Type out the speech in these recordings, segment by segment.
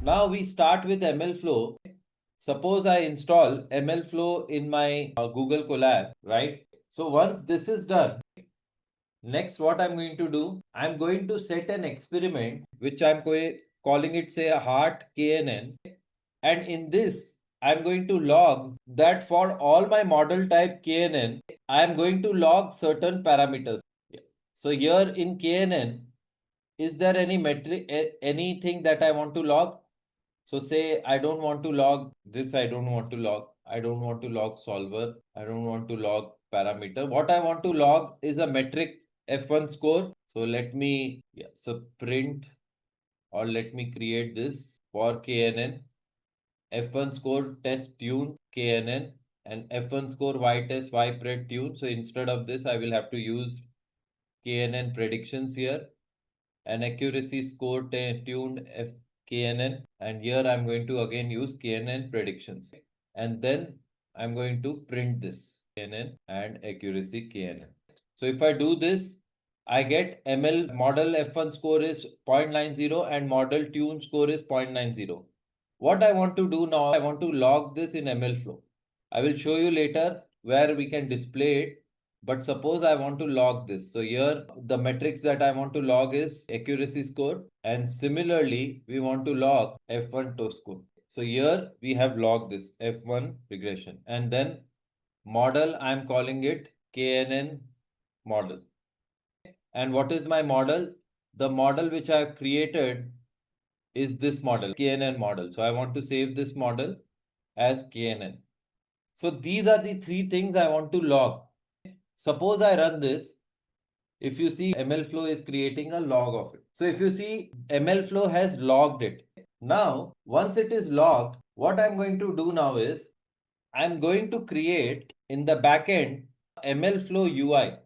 Now we start with MLflow. Suppose I install MLflow in my Google Colab, right? So once this is done, next what I'm going to do, I'm going to set an experiment which I'm calling it say a heart KNN. And in this, I'm going to log that for all my model type KNN, I'm going to log certain parameters. So here in KNN, is there any metric, anything that I want to log? So say I don't want to log this, I don't want to log, I don't want to log solver, I don't want to log parameter. What I want to log is a metric F1 score. So let me, so print or let me create this for KNN. F1 score test tune KNN and F1 score Y test Y pred tune. So instead of this, I will have to use KNN predictions here and accuracy score tuned KNN, and here I'm going to again use KNN predictions, and then I'm going to print this KNN and accuracy KNN. So if I do this, I get ML model F1 score is 0.90 and model tune score is 0.90. What I want to do now, I want to log this in MLflow. I will show you later where we can display it. But suppose I want to log this. So here the metrics that I want to log is accuracy score. And similarly, we want to log F1 toe score. So here we have logged this F1 regression. And then model, I'm calling it KNN model. And what is my model? The model which I have created is this model, KNN model. So I want to save this model as KNN. So these are the three things I want to log. Suppose I run this, if you see MLflow is creating a log of it. So if you see MLflow has logged it. Now, once it is logged, what I'm going to do now is I'm going to create in the backend MLflow UI.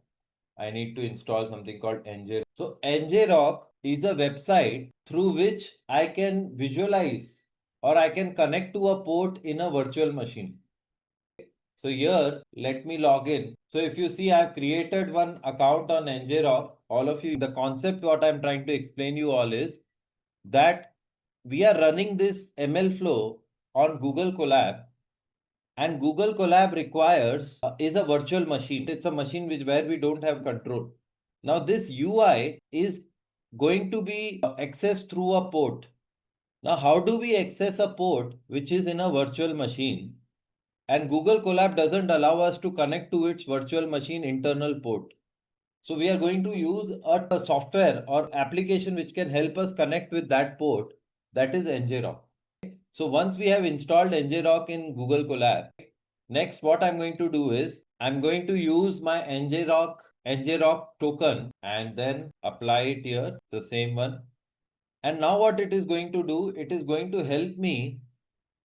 I need to install something called Ngrok. So Ngrok is a website through which I can visualize or I can connect to a port in a virtual machine. So here, let me log in. So if you see, I've created one account on Ngrok. All of you, the concept what I'm trying to explain you all is that we are running this MLflow on Google Colab, and Google Colab requires is a virtual machine. It's a machine where we don't have control. Now this UI is going to be accessed through a port. Now how do we access a port which is in a virtual machine? And Google Colab doesn't allow us to connect to its virtual machine internal port. So we are going to use a software or application which can help us connect with that port, that is Ngrok. So once we have installed Ngrok in Google Colab, next what I'm going to do is I'm going to use my Ngrok token and then apply it here, the same one. And now what it is going to do, it is going to help me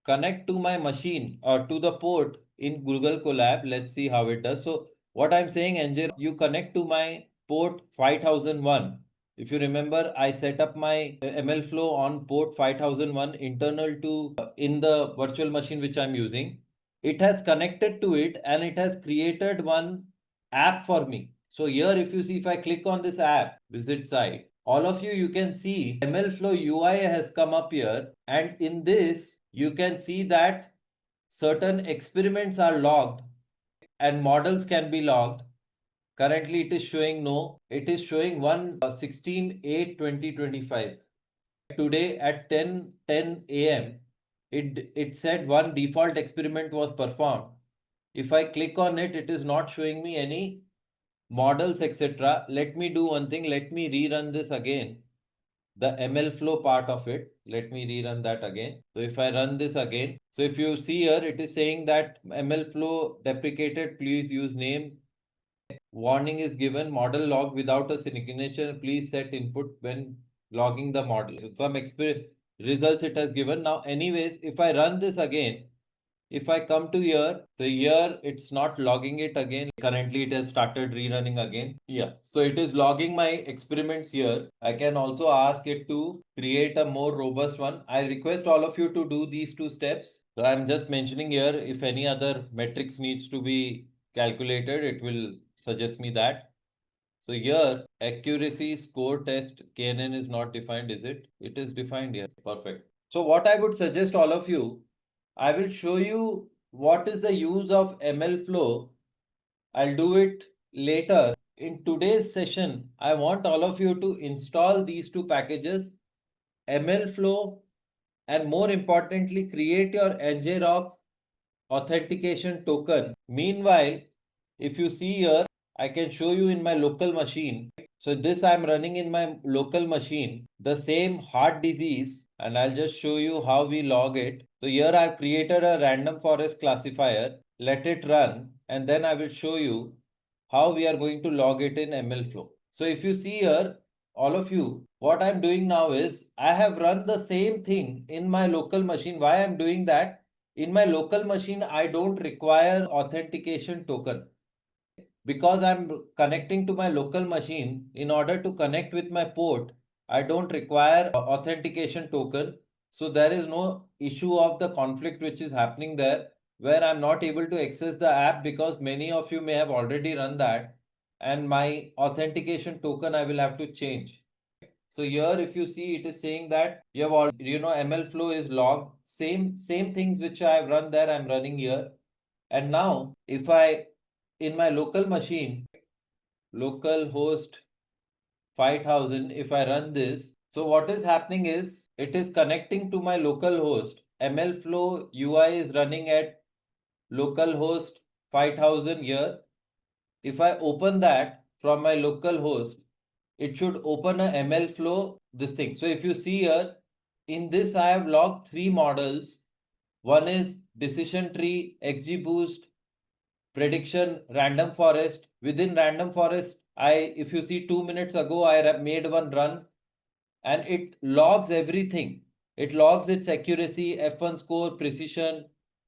connect to my machine or to the port in Google Colab. Let's see how it does. So what I'm saying, Ngrok, you connect to my port 5001. If you remember, I set up my MLflow on port 5001 internal to in the virtual machine which I'm using. It has connected to it and it has created one app for me. So here, if you see, if I click on this app, visit site, all of you can see MLflow UI has come up here, and in this you can see that certain experiments are logged and models can be logged. Currently it is showing no, it is showing 16/8/2025. Today at 10:10 a.m. it said one default experiment was performed. If I click on it, it is not showing me any models, etc. Let me do one thing. Let me rerun this again. The MLflow part of it. Let me rerun that again. So if I run this again, so if you see here, it is saying that MLflow deprecated, please use name. Warning is given, model log without a signature. Please set input when logging the model. So some results it has given. Now, anyways, if I run this again, if I come to here, so here it's not logging it again. Currently it has started rerunning again. Yeah. So it is logging my experiments here. I can also ask it to create a more robust one. I request all of you to do these two steps. So I'm just mentioning here, if any other metrics needs to be calculated, it will suggest me that. So here accuracy score test KNN is not defined, is it? It is defined here. Perfect. So what I would suggest all of you, I will show you what is the use of MLflow. I'll do it later. In today's session, I want all of you to install these two packages, MLflow, and more importantly, create your Ngrok authentication token. Meanwhile, if you see here, I can show you in my local machine. So this I'm running in my local machine, the same heart disease, and I'll just show you how we log it. So here I've created a random forest classifier, let it run, and then I will show you how we are going to log it in MLflow. So if you see here, all of you, what I'm doing now is I have run the same thing in my local machine. Why I'm doing that? In my local machine, I don't require authentication token because I'm connecting to my local machine. In order to connect with my port, I don't require authentication token. So there is no issue of the conflict which is happening there where I'm not able to access the app because many of you may have already run that and my authentication token I will have to change. So here if you see it is saying that you have all MLflow is logged. Same things which I have run there I'm running here. And now if I in my local machine, localhost 5000, if I run this, so what is happening is it is connecting to my local host. MLflow UI is running at localhost 5000 here. If I open that from my local host, it should open a MLflow this thing. So if you see here, in this I have logged three models. One is decision tree, XGBoost, prediction, random forest. Within random forest, if you see 2 minutes ago, I made one run and it logs everything. It logs its accuracy, F1 score, precision.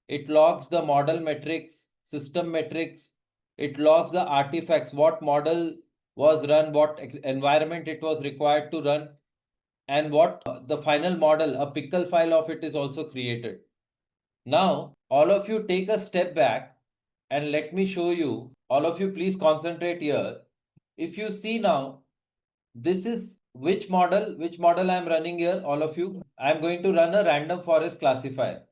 It logs the model metrics, system metrics. It logs the artifacts, what model was run, what environment it was required to run, and what the final model, a pickle file of it is also created. Now, all of you take a step back and let me show you. All of you please concentrate here. If you see now, this is which model I am running here, all of you. I am going to run a random forest classifier.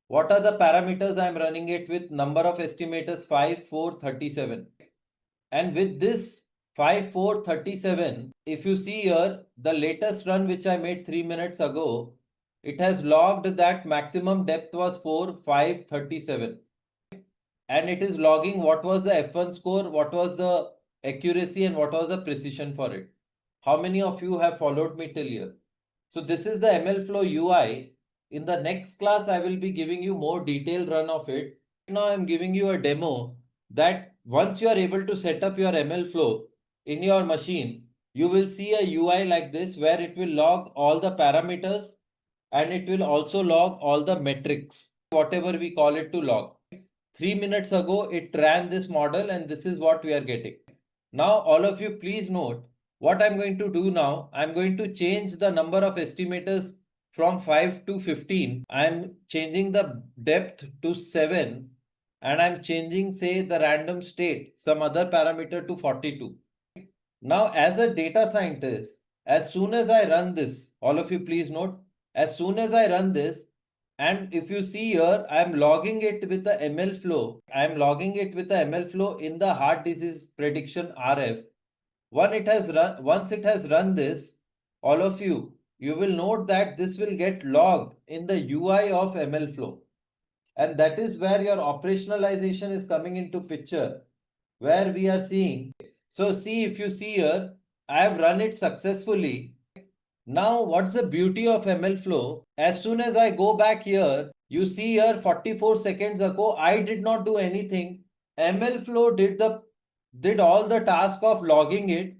What are the parameters I am running it with? Number of estimators 5, 4, 37. And with this 5, 4, 37, if you see here, the latest run which I made 3 minutes ago, it has logged that maximum depth was 4, 5, 37. And it is logging what was the F1 score, what was the accuracy, and what was the precision for it. How many of you have followed me till here? So this is the MLflow UI. In the next class, I will be giving you more detailed run of it. Now I'm giving you a demo that once you are able to set up your MLflow in your machine, you will see a UI like this where it will log all the parameters and it will also log all the metrics, whatever we call it to log. 3 minutes ago, it ran this model and this is what we are getting. Now, all of you please note what I'm going to do now. I'm going to change the number of estimators from 5 to 15. I'm changing the depth to 7 and I'm changing say the random state, some other parameter to 42. Now, as a data scientist, as soon as I run this, all of you please note, as soon as I run this, and if you see here, I am logging it with the MLflow. I am logging it with the MLflow in the heart disease prediction RF. Once it has run this, all of you, you will note that this will get logged in the UI of MLflow. And that is where your operationalization is coming into picture, where we are seeing. So see, if you see here, I have run it successfully. Now, what's the beauty of MLflow? As soon as I go back here, you see here 44 seconds ago, I did not do anything. MLflow did all the task of logging it.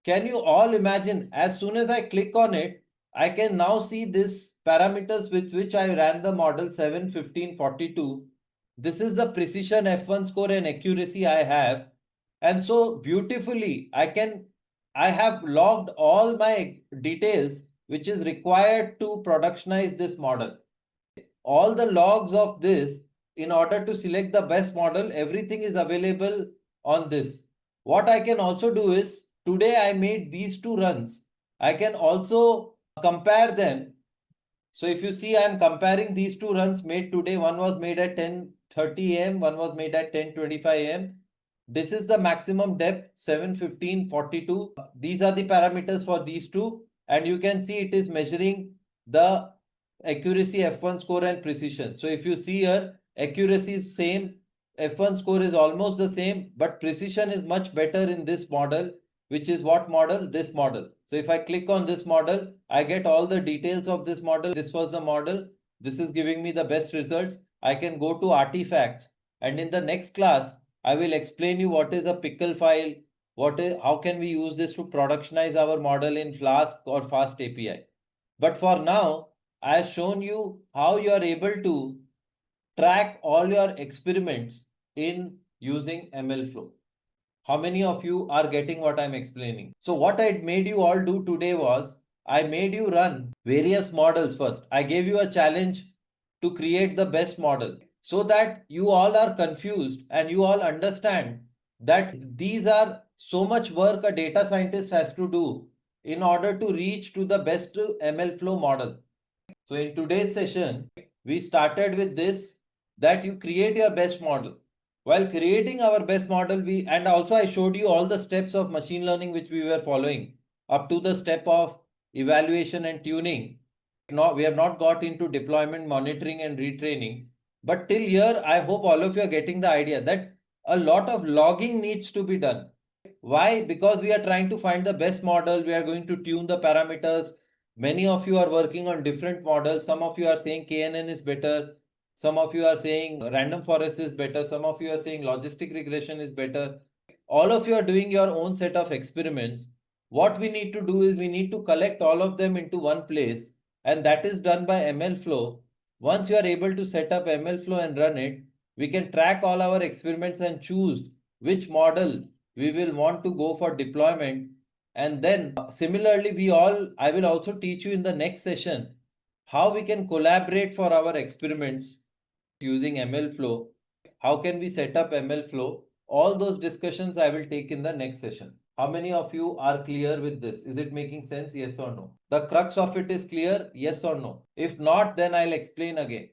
Can you all imagine? As soon as I click on it, I can now see this parameters with which I ran the model 7, 15, 42. This is the precision F1 score and accuracy I have. And so beautifully, I have logged all my details which is required to productionize this model. All the logs of this in order to select the best model, everything is available on this. What I can also do is today I made these two runs. I can also compare them. So if you see, I'm comparing these two runs made today. One was made at 10:30 a.m. One was made at 10:25 a.m. This is the maximum depth, 7:15:42. These are the parameters for these two. And you can see it is measuring the accuracy, F1 score and precision. So if you see here, accuracy is same, F1 score is almost the same, but precision is much better in this model, which is what model? This model. So if I click on this model, I get all the details of this model. This was the model. This is giving me the best results. I can go to artifacts, and in the next class, I will explain you what is a pickle file, how can we use this to productionize our model in Flask or Fast API. But for now, I have shown you how you are able to track all your experiments in using MLflow. How many of you are getting what I'm explaining? So what I made you all do today was, I made you run various models first. I gave you a challenge to create the best model so that you all are confused and you all understand that these are so much work a data scientist has to do in order to reach to the best MLflow model. So in today's session, we started with this, that you create your best model. While creating our best model, and also I showed you all the steps of machine learning which we were following up to the step of evaluation and tuning. Now we have not got into deployment, monitoring and retraining. But till here, I hope all of you are getting the idea that a lot of logging needs to be done. Why? Because we are trying to find the best model. We are going to tune the parameters. Many of you are working on different models. Some of you are saying KNN is better. Some of you are saying random forest is better. Some of you are saying logistic regression is better. All of you are doing your own set of experiments. What we need to do is we need to collect all of them into one place, and that is done by MLflow. Once you are able to set up MLflow and run it, we can track all our experiments and choose which model we will want to go for deployment. And then similarly, I will also teach you in the next session how we can collaborate for our experiments using MLflow. How can we set up MLflow? All those discussions I will take in the next session. How many of you are clear with this? Is it making sense? Yes or no? The crux of it is clear? Yes or no? If not, then I'll explain again.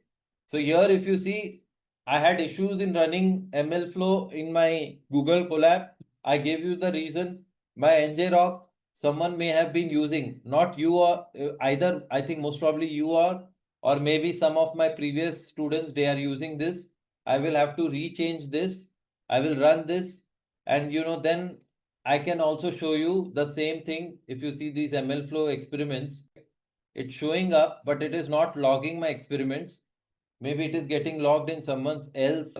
So here, if you see, I had issues in running MLflow in my Google Colab. I gave you the reason. My Ngrok, someone may have been using, not you or either, I think most probably you are, or maybe some of my previous students, they are using this. I will have to rechange this. I will run this, and then I can also show you the same thing. If you see these MLflow experiments, it's showing up, but it is not logging my experiments. Maybe it is getting logged in someone else,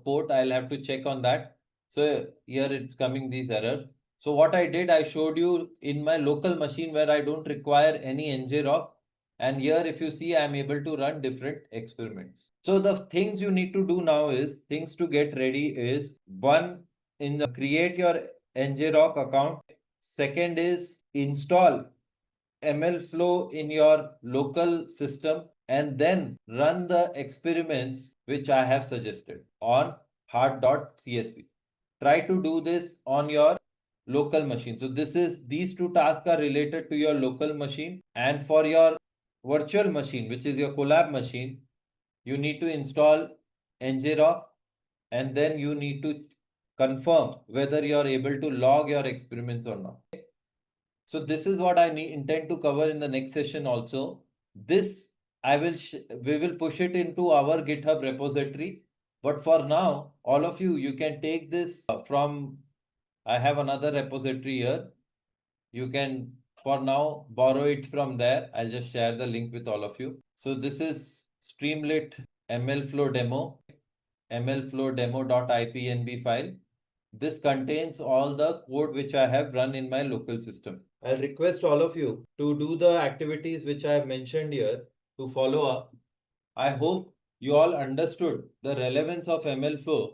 port. I'll have to check on that. So here it's coming these errors. So what I did, I showed you in my local machine where I don't require any Ngrok. And here, if you see, I'm able to run different experiments. So the things you need to do now is, things to get ready is, one, create your Ngrok account. Second is install MLflow in your local system, and then run the experiments which I have suggested on hard.csv. Try to do this on your local machine. So these two tasks are related to your local machine, and for your virtual machine, which is your Colab machine, you need to install Ngrok, and then you need to confirm whether you are able to log your experiments or not. So this is what I intend to cover in the next session also. This we will push it into our GitHub repository. But for now, all of you can take this from, I have another repository here. You can for now borrow it from there. I'll just share the link with all of you. So this is Streamlit MLflow demo, MLflow demo.ipnb file. This contains all the code which I have run in my local system. I'll request all of you to do the activities which I have mentioned here to follow up. I hope you all understood the relevance of MLflow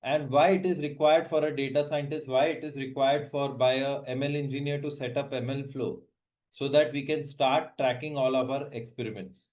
and why it is required for a data scientist, why it is required by a ML engineer to set up MLflow so that we can start tracking all of our experiments.